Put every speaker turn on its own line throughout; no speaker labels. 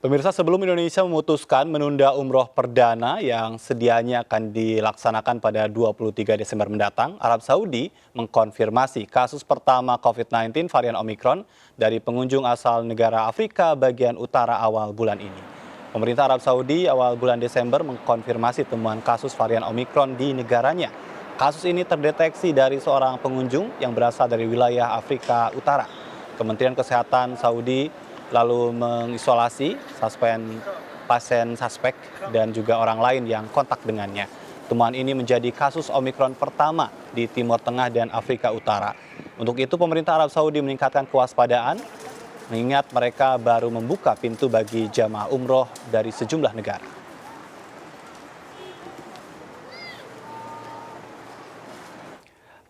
Pemirsa, sebelum Indonesia memutuskan menunda umroh perdana yang sedianya akan dilaksanakan pada 23 Desember mendatang, Arab Saudi mengkonfirmasi kasus pertama COVID-19 varian Omicron dari pengunjung asal negara Afrika bagian utara awal bulan ini. Pemerintah Arab Saudi awal bulan Desember mengkonfirmasi temuan kasus varian Omicron di negaranya. Kasus ini terdeteksi dari seorang pengunjung yang berasal dari wilayah Afrika Utara. Kementerian Kesehatan Saudi lalu mengisolasi pasien suspek dan juga orang lain yang kontak dengannya. Temuan ini menjadi kasus Omicron pertama di Timur Tengah dan Afrika Utara. Untuk itu pemerintah Arab Saudi meningkatkan kewaspadaan mengingat mereka baru membuka pintu bagi jamaah umroh dari sejumlah negara.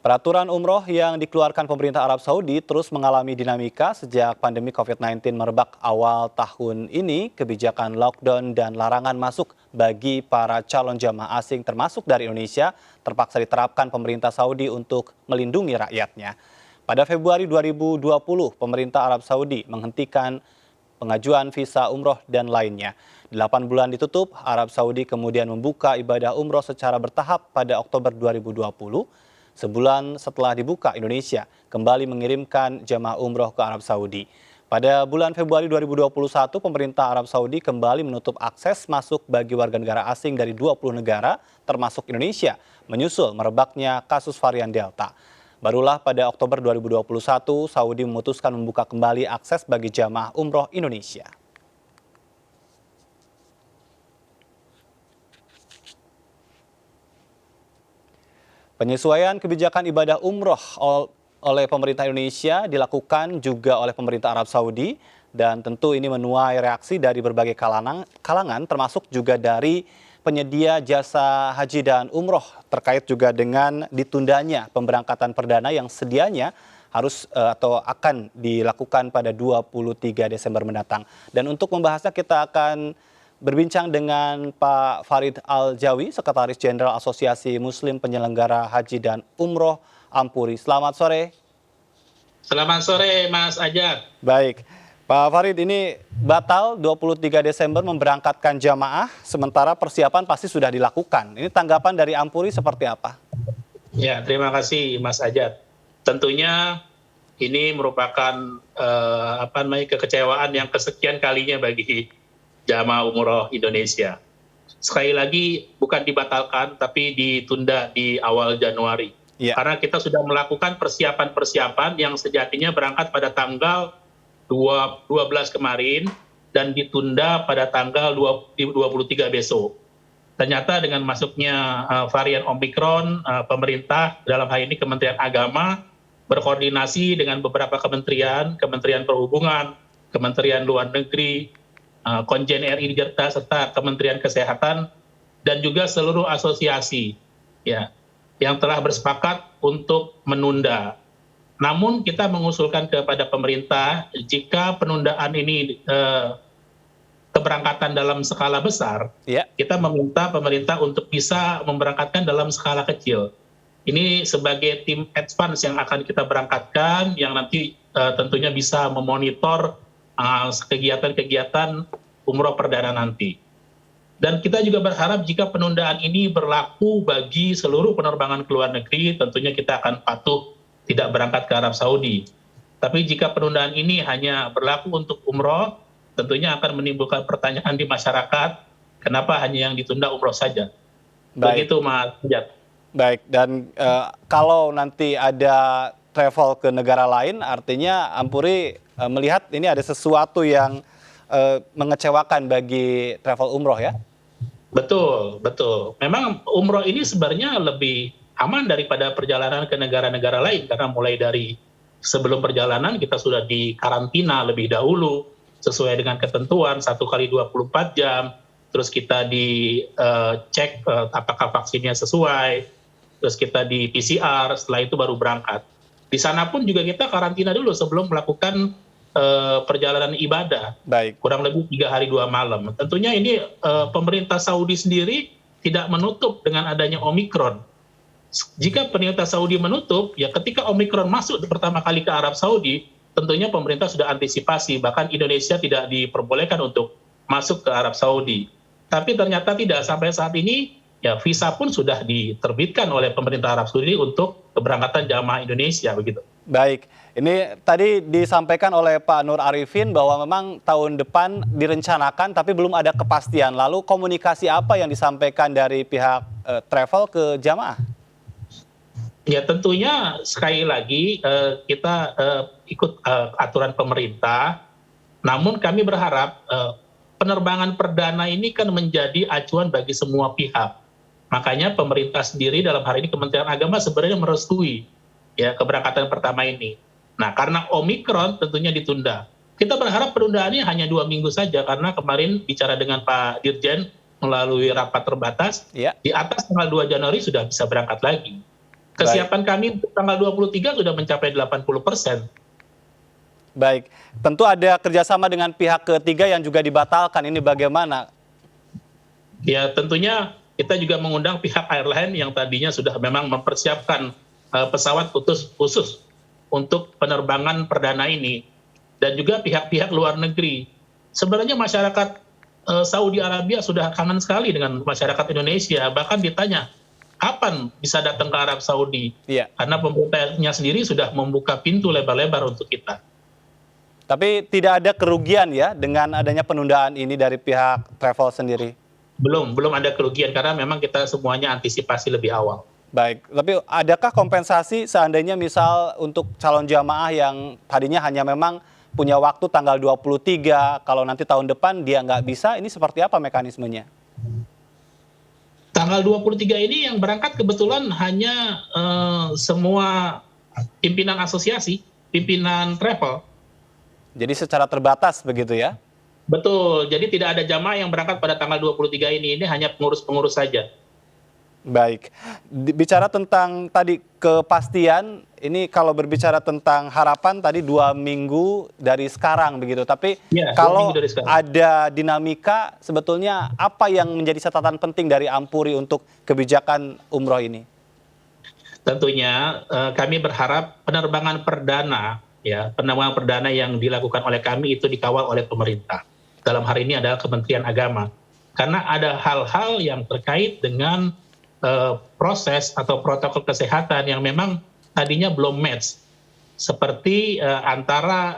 Peraturan umroh yang dikeluarkan pemerintah Arab Saudi terus mengalami dinamika sejak pandemi COVID-19 merebak awal tahun ini. Kebijakan lockdown dan larangan masuk bagi para calon jamaah asing termasuk dari Indonesia terpaksa diterapkan pemerintah Saudi untuk melindungi rakyatnya. Pada Februari 2020, pemerintah Arab Saudi menghentikan pengajuan visa umroh dan lainnya. 8 bulan ditutup, Arab Saudi kemudian membuka ibadah umroh secara bertahap pada Oktober 2020. Sebulan setelah dibuka, Indonesia kembali mengirimkan jamaah umroh ke Arab Saudi. Pada bulan Februari 2021, pemerintah Arab Saudi kembali menutup akses masuk bagi warga negara asing dari 20 negara, termasuk Indonesia, menyusul merebaknya kasus varian Delta. Barulah pada Oktober 2021, Saudi memutuskan membuka kembali akses bagi jamaah umroh Indonesia. Penyesuaian kebijakan ibadah umroh oleh pemerintah Indonesia dilakukan juga oleh pemerintah Arab Saudi dan tentu ini menuai reaksi dari berbagai kalangan termasuk juga dari penyedia jasa haji dan umroh terkait juga dengan ditundanya pemberangkatan perdana yang sedianya harus atau akan dilakukan pada 23 Desember mendatang. Dan untuk membahasnya kita akan berbincang dengan Pak Farid Al-Jawi, Sekretaris Jenderal Asosiasi Muslim Penyelenggara Haji dan Umroh Ampuri. Selamat sore.
Selamat sore, Mas Ajat.
Baik, Pak Farid, ini batal 23 Desember memberangkatkan jamaah, sementara persiapan pasti sudah dilakukan. Ini tanggapan dari Ampuri seperti apa?
Ya, terima kasih, Mas Ajat. Tentunya ini merupakan kekecewaan yang kesekian kalinya bagi jamaah umroh Indonesia. Sekali lagi bukan dibatalkan tapi ditunda di awal Januari. Ya. Karena kita sudah melakukan persiapan-persiapan yang sejatinya berangkat pada tanggal 12 kemarin dan ditunda pada tanggal 23 besok. Ternyata dengan masuknya varian Omicron, pemerintah dalam hal ini Kementerian Agama berkoordinasi dengan beberapa kementerian, Kementerian Perhubungan, Kementerian Luar Negeri, Konjen RI Jakarta serta Kementerian Kesehatan dan juga seluruh asosiasi ya yang telah bersepakat untuk menunda. Namun kita mengusulkan kepada pemerintah jika penundaan ini keberangkatan dalam skala besar, kita meminta pemerintah untuk bisa memberangkatkan dalam skala kecil. Ini sebagai tim advance yang akan kita berangkatkan yang nanti tentunya bisa memonitor kegiatan-kegiatan umroh perdana nanti. Dan kita juga berharap jika penundaan ini berlaku bagi seluruh penerbangan ke luar negeri, tentunya kita akan patuh tidak berangkat ke Arab Saudi. Tapi jika penundaan ini hanya berlaku untuk umroh, tentunya akan menimbulkan pertanyaan di masyarakat, kenapa hanya yang ditunda umroh saja.
Baik.
Begitu, Mas Jat.
Baik, dan kalau nanti ada travel ke negara lain, artinya Ampuri melihat ini ada sesuatu yang mengecewakan bagi travel umroh ya?
Betul, betul. Memang umroh ini sebenarnya lebih aman daripada perjalanan ke negara-negara lain karena mulai dari sebelum perjalanan kita sudah dikarantina lebih dahulu sesuai dengan ketentuan 1 kali 24 jam, terus kita dicek apakah vaksinnya sesuai, terus kita di PCR, setelah itu baru berangkat. Di sana pun juga kita karantina dulu sebelum melakukan perjalanan ibadah.
Baik.
Kurang lebih 3 hari 2 malam. Tentunya ini pemerintah Saudi sendiri tidak menutup dengan adanya Omicron. Jika pemerintah Saudi menutup, ya ketika Omicron masuk pertama kali ke Arab Saudi, tentunya pemerintah sudah antisipasi, bahkan Indonesia tidak diperbolehkan untuk masuk ke Arab Saudi. Tapi ternyata tidak, sampai saat ini ya visa pun sudah diterbitkan oleh pemerintah Arab Saudi untuk keberangkatan jamaah Indonesia begitu.
Baik, ini tadi disampaikan oleh Pak Nur Arifin bahwa memang tahun depan direncanakan tapi belum ada kepastian. Lalu komunikasi apa yang disampaikan dari pihak travel ke jamaah?
Ya tentunya sekali lagi kita ikut aturan pemerintah, namun kami berharap penerbangan perdana ini kan menjadi acuan bagi semua pihak. Makanya pemerintah sendiri dalam hari ini Kementerian Agama sebenarnya merestui ya keberangkatan pertama ini. Nah, karena Omikron tentunya ditunda. Kita berharap penundaannya hanya 2 minggu saja, karena kemarin bicara dengan Pak Dirjen melalui rapat terbatas,
Ya.
di atas tanggal 2 Januari sudah bisa berangkat lagi. Kesiapan kami untuk tanggal 23 sudah mencapai 80%.
Baik, tentu ada kerjasama dengan pihak ketiga yang juga dibatalkan. Ini bagaimana?
Ya tentunya kita juga mengundang pihak airline yang tadinya sudah memang mempersiapkan pesawat khusus untuk penerbangan perdana ini, dan juga pihak-pihak luar negeri. Sebenarnya masyarakat Saudi Arabia sudah kangen sekali dengan masyarakat Indonesia, bahkan ditanya kapan bisa datang ke Arab Saudi, karena pemerintahnya sendiri sudah membuka pintu lebar-lebar untuk kita.
Tapi tidak ada kerugian ya dengan adanya penundaan ini dari pihak travel sendiri?
Belum ada kerugian, karena memang kita semuanya antisipasi lebih awal.
Baik, tapi adakah kompensasi seandainya misal untuk calon jamaah yang tadinya hanya memang punya waktu tanggal 23, kalau nanti tahun depan dia nggak bisa, ini seperti apa mekanismenya?
Tanggal 23 ini yang berangkat kebetulan hanya semua pimpinan asosiasi, pimpinan travel.
Jadi secara terbatas begitu ya?
Betul, jadi tidak ada jamaah yang berangkat pada tanggal 23 ini hanya pengurus-pengurus saja.
Baik, bicara tentang tadi kepastian, ini kalau berbicara tentang harapan tadi 2 minggu dari sekarang begitu. Tapi
ya,
kalau ada dinamika, sebetulnya apa yang menjadi catatan penting dari Ampuri untuk kebijakan umroh ini?
Tentunya kami berharap penerbangan perdana yang dilakukan oleh kami itu dikawal oleh pemerintah. Dalam hari ini adalah Kementerian Agama. Karena ada hal-hal yang terkait dengan proses atau protokol kesehatan yang memang tadinya belum match, seperti antara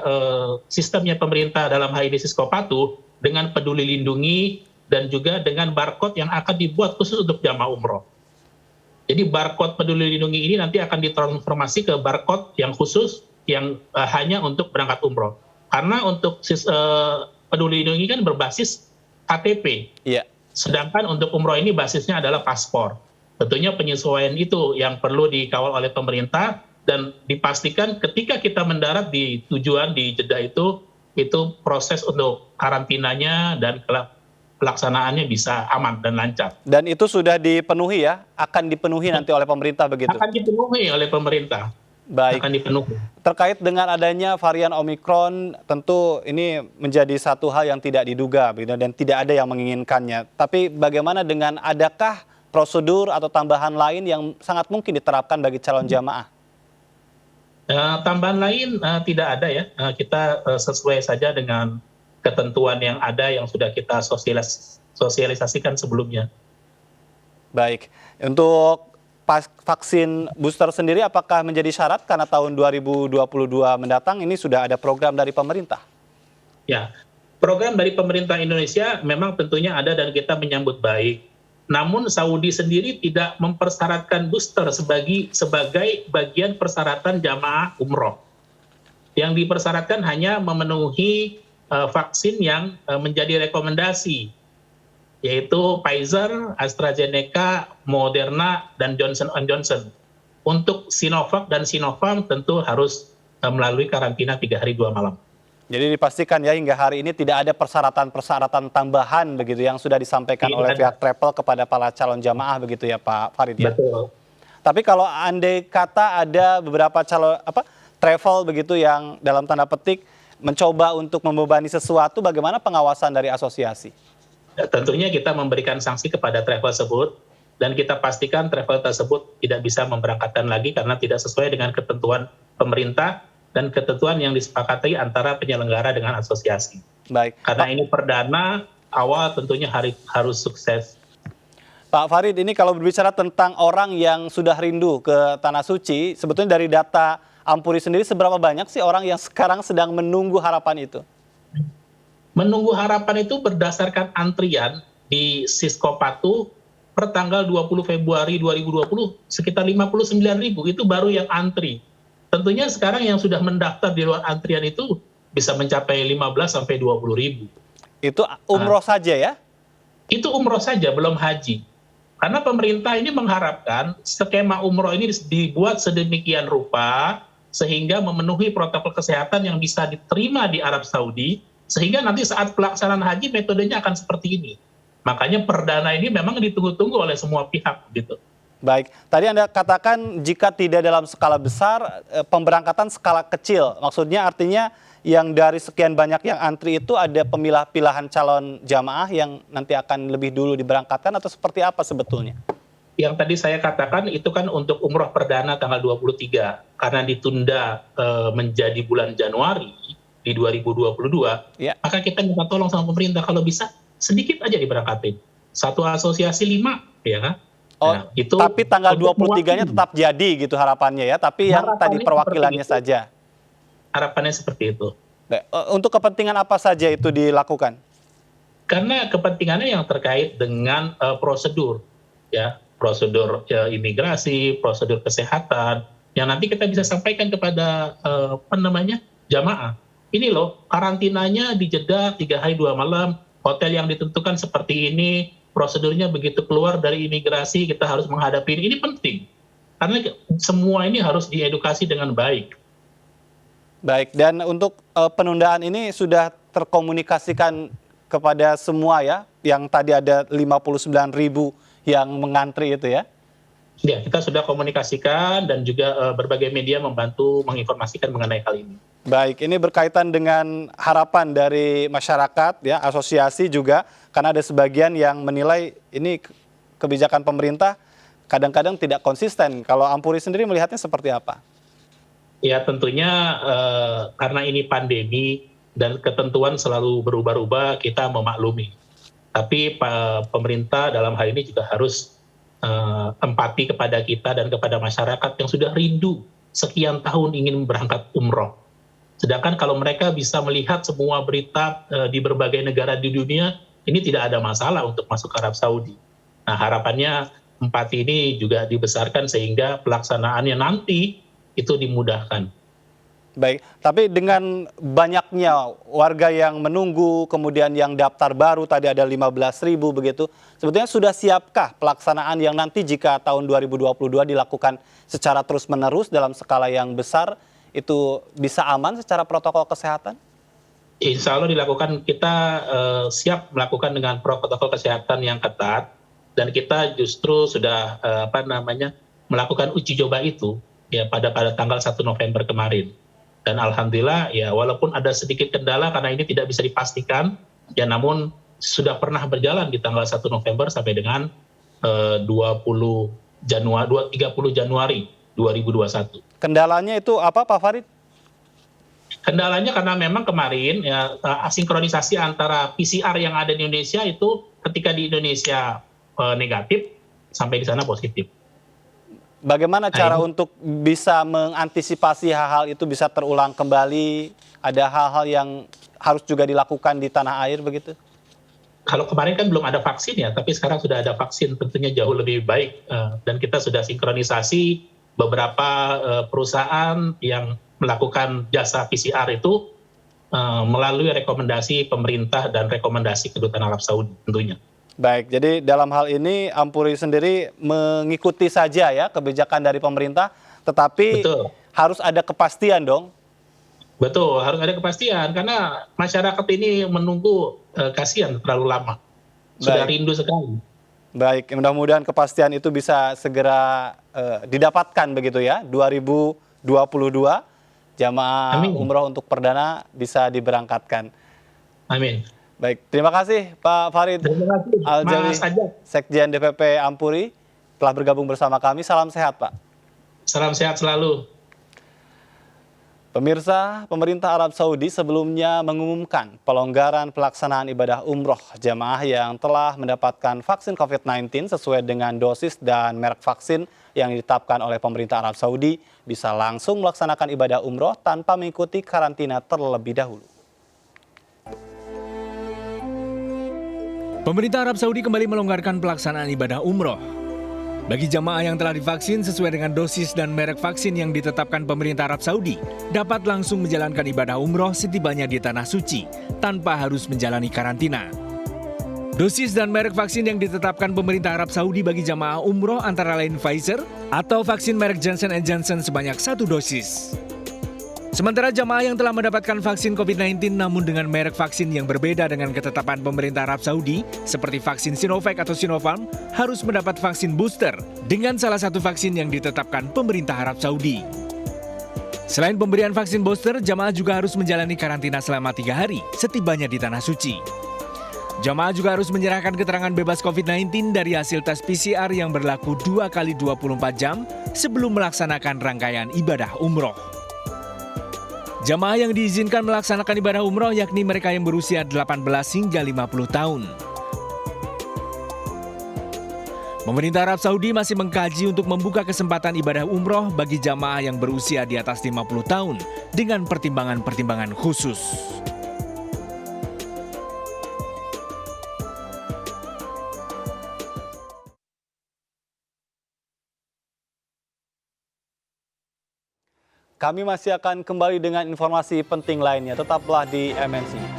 sistemnya pemerintah dalam hal ini Siskopatu dengan Peduli Lindungi dan juga dengan barcode yang akan dibuat khusus untuk jamaah umroh. Jadi barcode Peduli Lindungi ini nanti akan ditransformasi ke barcode yang khusus yang hanya untuk berangkat umroh. Karena untuk Peduli Lindungi kan berbasis KTP.
Iya.
Sedangkan untuk umroh ini basisnya adalah paspor. Tentunya penyesuaian itu yang perlu dikawal oleh pemerintah, dan dipastikan ketika kita mendarat di tujuan di Jeddah itu proses untuk karantinanya dan pelaksanaannya bisa aman dan lancar.
Dan itu sudah dipenuhi ya? Akan dipenuhi nanti oleh pemerintah begitu?
Akan dipenuhi oleh pemerintah.
Baik.
Akan dipenuhi.
Terkait dengan adanya varian Omikron, tentu ini menjadi satu hal yang tidak diduga dan tidak ada yang menginginkannya. Tapi bagaimana dengan adakah prosedur atau tambahan lain yang sangat mungkin diterapkan bagi calon jamaah?
Tambahan lain tidak ada ya. Kita sesuai saja dengan ketentuan yang ada yang sudah kita sosialisasikan sebelumnya.
Baik. Untuk vaksin booster sendiri apakah menjadi syarat karena tahun 2022 mendatang ini sudah ada program dari pemerintah?
Ya, program dari pemerintah Indonesia memang tentunya ada dan kita menyambut baik. Namun Saudi sendiri tidak mempersyaratkan booster sebagai bagian persyaratan jamaah umroh. Yang dipersyaratkan hanya memenuhi vaksin yang menjadi rekomendasi, yaitu Pfizer, AstraZeneca, Moderna, dan Johnson & Johnson. Untuk Sinovac dan Sinopharm tentu harus melalui karantina 3 hari 2 malam.
Jadi dipastikan ya hingga hari ini tidak ada persyaratan-persyaratan tambahan begitu yang sudah disampaikan oleh pihak travel kepada para calon jamaah begitu ya Pak Farid ya?
Betul.
Tapi kalau andai kata ada beberapa travel begitu yang dalam tanda petik mencoba untuk membebani sesuatu, bagaimana pengawasan dari asosiasi?
Tentunya kita memberikan sanksi kepada travel tersebut, dan kita pastikan travel tersebut tidak bisa memberangkatkan lagi karena tidak sesuai dengan ketentuan pemerintah dan ketentuan yang disepakati antara penyelenggara dengan asosiasi.
Baik.
Karena ini perdana, awal tentunya harus sukses.
Pak Farid, ini kalau berbicara tentang orang yang sudah rindu ke Tanah Suci, sebetulnya dari data Ampuri sendiri seberapa banyak sih orang yang sekarang sedang menunggu harapan itu?
Menunggu harapan itu berdasarkan antrian di Siskopatu per tanggal 20 Februari 2020 sekitar 59.000 itu baru yang antri. Tentunya sekarang yang sudah mendaftar di luar antrian itu bisa mencapai 15 sampai 20.000.
Itu umroh saja ya?
Itu umroh saja, belum haji. Karena pemerintah ini mengharapkan skema umroh ini dibuat sedemikian rupa sehingga memenuhi protokol kesehatan yang bisa diterima di Arab Saudi, sehingga nanti saat pelaksanaan haji metodenya akan seperti ini. Makanya perdana ini memang ditunggu-tunggu oleh semua pihak gitu.
Baik, tadi Anda katakan jika tidak dalam skala besar, pemberangkatan skala kecil. Maksudnya artinya yang dari sekian banyak yang antri itu ada pemilah-pilahan calon jamaah yang nanti akan lebih dulu diberangkatkan atau seperti apa sebetulnya?
Yang tadi saya katakan itu kan untuk umroh perdana tanggal 23, karena ditunda menjadi bulan Januari di 2022,
Ya.
maka kita minta tolong sama pemerintah kalau bisa sedikit aja diberangkatin. Satu asosiasi 5, ya kan?
Oh,
Nah, itu
tapi tanggal
untuk
23-nya
mewakili.
tetap jadi gitu harapannya ya, tapi yang
Harapannya
tadi
seperti
perwakilannya
itu.
saja.
Harapannya seperti itu.
Baik, untuk kepentingan apa saja itu dilakukan?
Karena kepentingannya yang terkait dengan prosedur, ya, prosedur imigrasi, prosedur kesehatan, yang nanti kita bisa sampaikan kepada jamaah. Ini loh, karantinanya di Jeddah 3 hari 2 malam, hotel yang ditentukan seperti ini, prosedurnya begitu keluar dari imigrasi kita harus menghadapi ini penting. Karena semua ini harus diedukasi dengan baik.
Baik, dan untuk penundaan ini sudah terkomunikasikan kepada semua ya, yang tadi ada 59.000 yang mengantri itu ya?
Ya, kita sudah komunikasikan dan juga berbagai media membantu menginformasikan mengenai hal ini.
Baik, ini berkaitan dengan harapan dari masyarakat ya, asosiasi juga, karena ada sebagian yang menilai ini kebijakan pemerintah kadang-kadang tidak konsisten. Kalau Ampuri sendiri melihatnya seperti apa?
Ya tentunya karena ini pandemi dan ketentuan selalu berubah-ubah, kita memaklumi. Tapi pemerintah dalam hal ini juga harus empati kepada kita dan kepada masyarakat yang sudah rindu sekian tahun ingin berangkat umroh. Sedangkan kalau mereka bisa melihat semua berita di berbagai negara di dunia, ini tidak ada masalah untuk masuk ke Arab Saudi. Nah harapannya empati ini juga dibesarkan sehingga pelaksanaannya nanti itu dimudahkan.
Baik, tapi dengan banyaknya warga yang menunggu, kemudian yang daftar baru tadi ada 15.000 begitu, sebetulnya sudah siapkah pelaksanaan yang nanti jika tahun 2022 dilakukan secara terus-menerus dalam skala yang besar, itu bisa aman secara protokol kesehatan?
Insya Allah dilakukan, kita siap melakukan dengan protokol kesehatan yang ketat, dan kita justru sudah melakukan uji coba itu ya pada tanggal 1 November kemarin. Dan alhamdulillah ya walaupun ada sedikit kendala karena ini tidak bisa dipastikan, ya namun sudah pernah berjalan di tanggal 1 November sampai dengan 30 Januari 2021.
Kendalanya itu apa Pak Farid?
Kendalanya karena memang kemarin ya asinkronisasi antara PCR yang ada di Indonesia itu ketika di Indonesia negatif, sampai di sana positif.
Bagaimana cara untuk bisa mengantisipasi hal-hal itu bisa terulang kembali? Ada hal-hal yang harus juga dilakukan di tanah air begitu?
Kalau kemarin kan belum ada vaksin ya, tapi sekarang sudah ada vaksin, tentunya jauh lebih baik. Dan kita sudah sinkronisasi beberapa perusahaan yang melakukan jasa PCR itu melalui rekomendasi pemerintah dan rekomendasi Kedutaan Arab Saudi tentunya.
Baik, jadi dalam hal ini Ampuri sendiri mengikuti saja ya kebijakan dari pemerintah, tetapi
Betul.
harus ada kepastian dong.
Betul, harus ada kepastian karena masyarakat ini menunggu kasihan terlalu lama. Sudah
Baik.
rindu sekali.
Baik, mudah-mudahan kepastian itu bisa segera didapatkan begitu ya. 2022 jamaah
Amin.
umroh untuk perdana bisa diberangkatkan.
Amin.
Baik, terima kasih Pak Farid
Terima kasih,
Aljawi,
Mas Ajat.
Sekjen DPP Ampuri, telah bergabung bersama kami. Salam sehat, Pak.
Salam sehat selalu.
Pemirsa, pemerintah Arab Saudi sebelumnya mengumumkan pelonggaran pelaksanaan ibadah umroh jamaah yang telah mendapatkan vaksin COVID-19 sesuai dengan dosis dan merek vaksin yang ditetapkan oleh pemerintah Arab Saudi bisa langsung melaksanakan ibadah umroh tanpa mengikuti karantina terlebih dahulu.
Pemerintah Arab Saudi kembali melonggarkan pelaksanaan ibadah umroh. Bagi jamaah yang telah divaksin sesuai dengan dosis dan merek vaksin yang ditetapkan pemerintah Arab Saudi, dapat langsung menjalankan ibadah umroh setibanya di Tanah Suci, tanpa harus menjalani karantina. Dosis dan merek vaksin yang ditetapkan pemerintah Arab Saudi bagi jamaah umroh antara lain Pfizer atau vaksin merek Johnson & Johnson sebanyak 1 dosis. Sementara jamaah yang telah mendapatkan vaksin COVID-19 namun dengan merek vaksin yang berbeda dengan ketetapan pemerintah Arab Saudi, seperti vaksin Sinovac atau Sinopharm, harus mendapat vaksin booster dengan salah satu vaksin yang ditetapkan pemerintah Arab Saudi. Selain pemberian vaksin booster, jamaah juga harus menjalani karantina selama 3 hari setibanya di Tanah Suci. Jamaah juga harus menyerahkan keterangan bebas COVID-19 dari hasil tes PCR yang berlaku 2 kali 24 jam sebelum melaksanakan rangkaian ibadah umroh. Jamaah yang diizinkan melaksanakan ibadah umroh yakni mereka yang berusia 18 hingga 50 tahun. Pemerintah Arab Saudi masih mengkaji untuk membuka kesempatan ibadah umroh bagi jamaah yang berusia di atas 50 tahun dengan pertimbangan-pertimbangan khusus.
Kami masih akan kembali dengan informasi penting lainnya. Tetaplah di MNC.